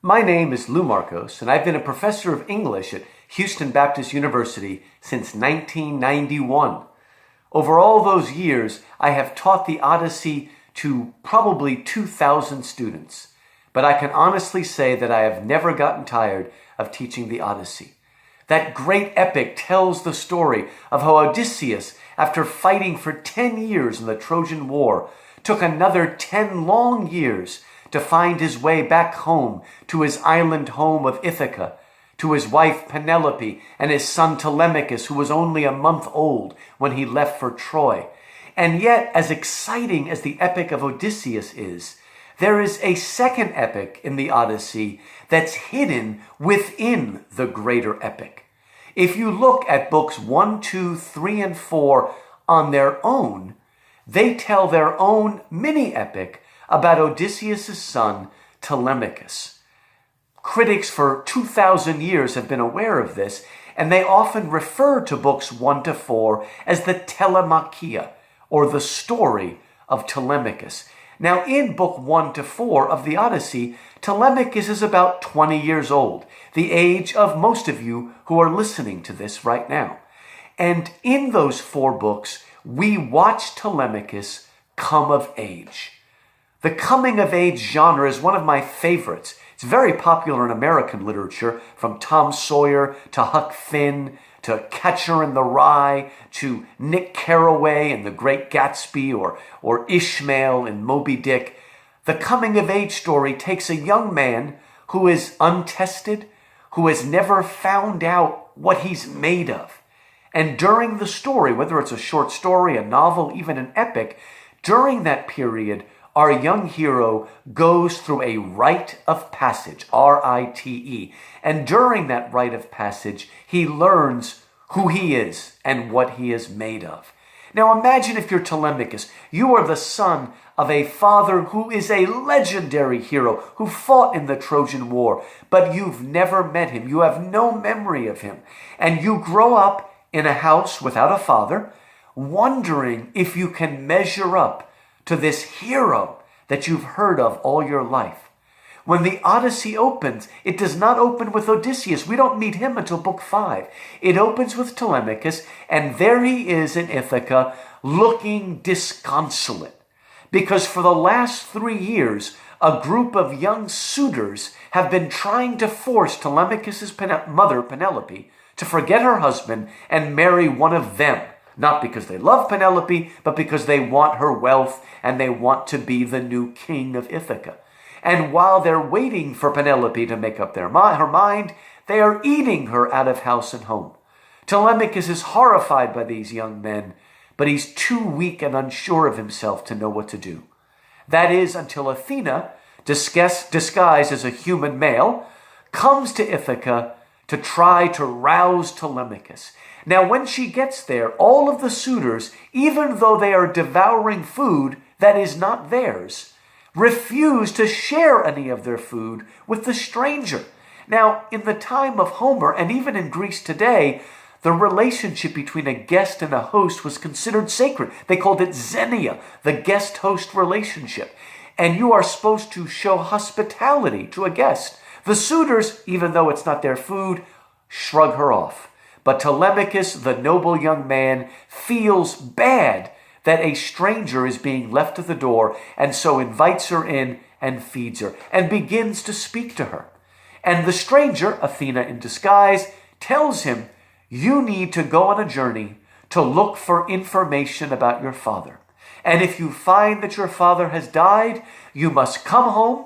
My name is Lou Markos, and I've been a professor of English at Houston Baptist University since 1991. Over all those years, I have taught the Odyssey to probably 2,000 students. But I can honestly say that I have never gotten tired of teaching the Odyssey. That great epic tells the story of how Odysseus, after fighting for 10 years in the Trojan War, took another 10 long years to find his way back home to his island home of Ithaca, to his wife Penelope and his son Telemachus, who was only a month old when he left for Troy. And yet, as exciting as the epic of Odysseus is, there is a second epic in the Odyssey that's hidden within the greater epic. If you look at books 1, 2, 3, and 4 on their own, they tell their own mini-epic about Odysseus' son, Telemachus. Critics for 2,000 years have been aware of this, and they often refer to books 1 to 4 as the Telemachia, or the story of Telemachus. Now, in book 1 to 4 of the Odyssey, Telemachus is about 20 years old, the age of most of you who are listening to this right now. And in those 4 books, we watch Telemachus come of age. The coming of age genre is one of my favorites. It's very popular in American literature, from Tom Sawyer to Huck Finn to Catcher in the Rye to Nick Carraway in The Great Gatsby or Ishmael in Moby Dick. The coming of age story takes a young man who is untested, who has never found out what he's made of. And during the story, whether it's a short story, a novel, even an epic, during that period, our young hero goes through a rite of passage, R-I-T-E. And during that rite of passage, he learns who he is and what he is made of. Now imagine if you're Telemachus. You are the son of a father who is a legendary hero who fought in the Trojan War, but you've never met him. You have no memory of him. And you grow up in a house without a father, wondering if you can measure up to this hero that you've heard of all your life. When the Odyssey opens, it does not open with Odysseus. We don't meet him until book 5. It opens with Telemachus, and there he is in Ithaca, looking disconsolate. Because for the last 3 years, a group of young suitors have been trying to force Telemachus' mother, Penelope, to forget her husband and marry one of them. Not because they love Penelope, but because they want her wealth and they want to be the new king of Ithaca. And while they're waiting for Penelope to make up her mind, they are eating her out of house and home. Telemachus is horrified by these young men, but he's too weak and unsure of himself to know what to do. That is until Athena, disguised as a human male, comes to Ithaca to try to rouse Telemachus. Now, when she gets there, all of the suitors, even though they are devouring food that is not theirs, refuse to share any of their food with the stranger. Now, in the time of Homer, and even in Greece today, the relationship between a guest and a host was considered sacred. They called it xenia, the guest-host relationship. And you are supposed to show hospitality to a guest. The suitors, even though it's not their food, shrug her off. But Telemachus, the noble young man, feels bad that a stranger is being left at the door, and so invites her in and feeds her, and begins to speak to her. And the stranger, Athena in disguise, tells him, "You need to go on a journey to look for information about your father. And if you find that your father has died, you must come home,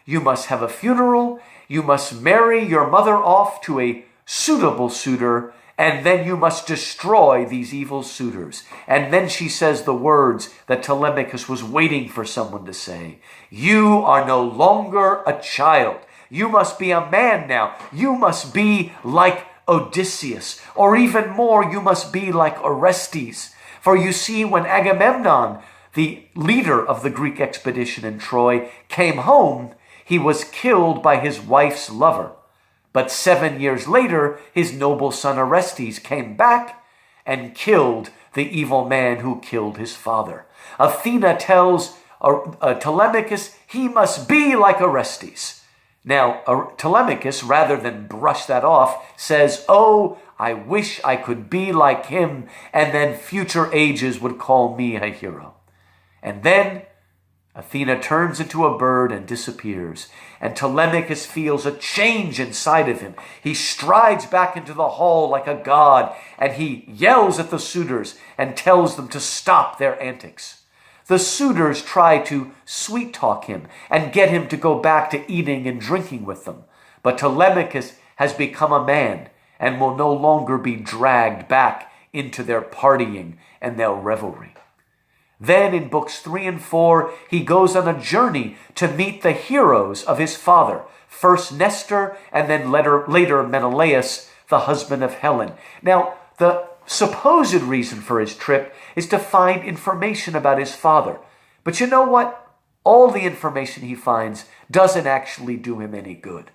you must have a funeral, you must marry your mother off to a suitable suitor, and then you must destroy these evil suitors." And then she says the words that Telemachus was waiting for someone to say. "You are no longer a child. You must be a man now. You must be like Odysseus, or even more, you must be like Orestes. For you see, when Agamemnon, the leader of the Greek expedition in Troy, came home, he was killed by his wife's lover. But 7 years later, his noble son Orestes came back and killed the evil man who killed his father." Athena tells Telemachus he must be like Orestes. Now, Telemachus, rather than brush that off, says, "Oh, I wish I could be like him, and then future ages would call me a hero." And then Athena turns into a bird and disappears, and Telemachus feels a change inside of him. He strides back into the hall like a god, and he yells at the suitors and tells them to stop their antics. The suitors try to sweet-talk him and get him to go back to eating and drinking with them. But Telemachus has become a man and will no longer be dragged back into their partying and their revelry. Then in books 3 and 4, he goes on a journey to meet the heroes of his father, first Nestor and then later Menelaus, the husband of Helen. Now, the supposed reason for his trip is to find information about his father. But you know what? All the information he finds doesn't actually do him any good.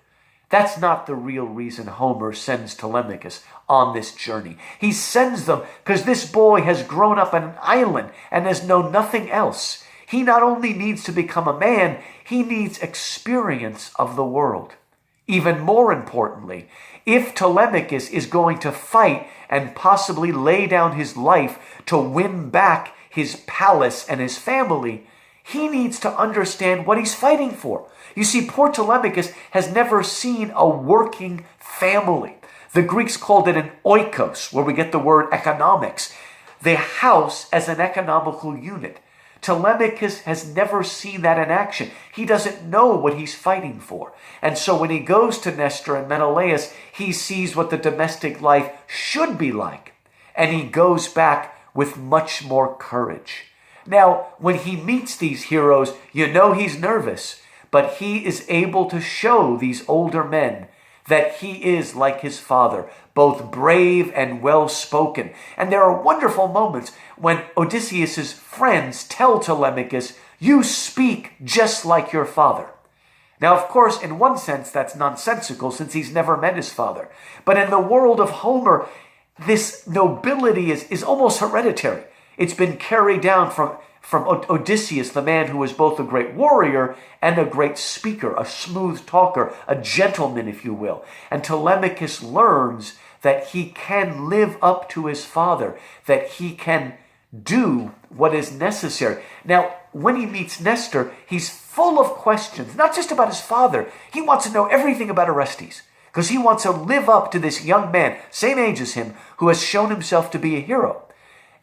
That's not the real reason Homer sends Telemachus on this journey. He sends them because this boy has grown up on an island and has known nothing else. He not only needs to become a man, he needs experience of the world. Even more importantly, if Telemachus is going to fight and possibly lay down his life to win back his palace and his family, he needs to understand what he's fighting for. You see, poor Telemachus has never seen a working family. The Greeks called it an oikos, where we get the word economics, the house as an economical unit. Telemachus has never seen that in action. He doesn't know what he's fighting for. And so when he goes to Nestor and Menelaus, he sees what the domestic life should be like. And he goes back with much more courage. Now, when he meets these heroes, you know he's nervous, but he is able to show these older men that he is like his father, both brave and well-spoken. And there are wonderful moments when Odysseus' friends tell Telemachus, "You speak just like your father." Now, of course, in one sense, that's nonsensical since he's never met his father. But in the world of Homer, this nobility is almost hereditary. It's been carried down from Odysseus, the man who was both a great warrior and a great speaker, a smooth talker, a gentleman, if you will. And Telemachus learns that he can live up to his father, that he can do what is necessary. Now, when he meets Nestor, he's full of questions, not just about his father. He wants to know everything about Orestes, because he wants to live up to this young man, same age as him, who has shown himself to be a hero.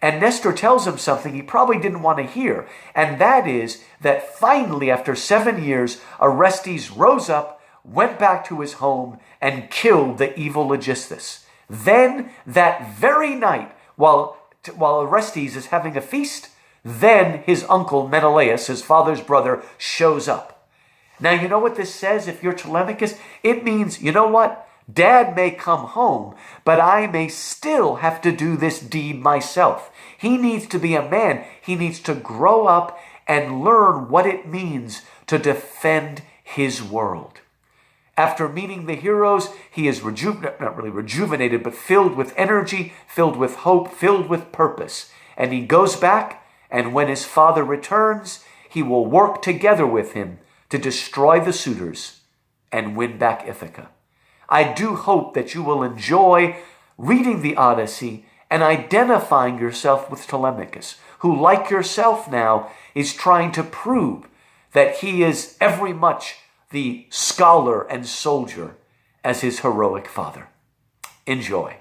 And Nestor tells him something he probably didn't want to hear, and that is that finally, after 7 years, Orestes rose up, went back to his home, and killed the evil Aegisthus. Then, that very night, while Orestes is having a feast, then his uncle Menelaus, his father's brother, shows up. Now, you know what this says if you're Telemachus? It means, you know what? Dad may come home, but I may still have to do this deed myself. He needs to be a man. He needs to grow up and learn what it means to defend his world. After meeting the heroes, he is not really rejuvenated, but filled with energy, filled with hope, filled with purpose. And he goes back, and when his father returns, he will work together with him to destroy the suitors and win back Ithaca. I do hope that you will enjoy reading the Odyssey and identifying yourself with Telemachus, who, like yourself now, is trying to prove that he is every much the scholar and soldier as his heroic father. Enjoy.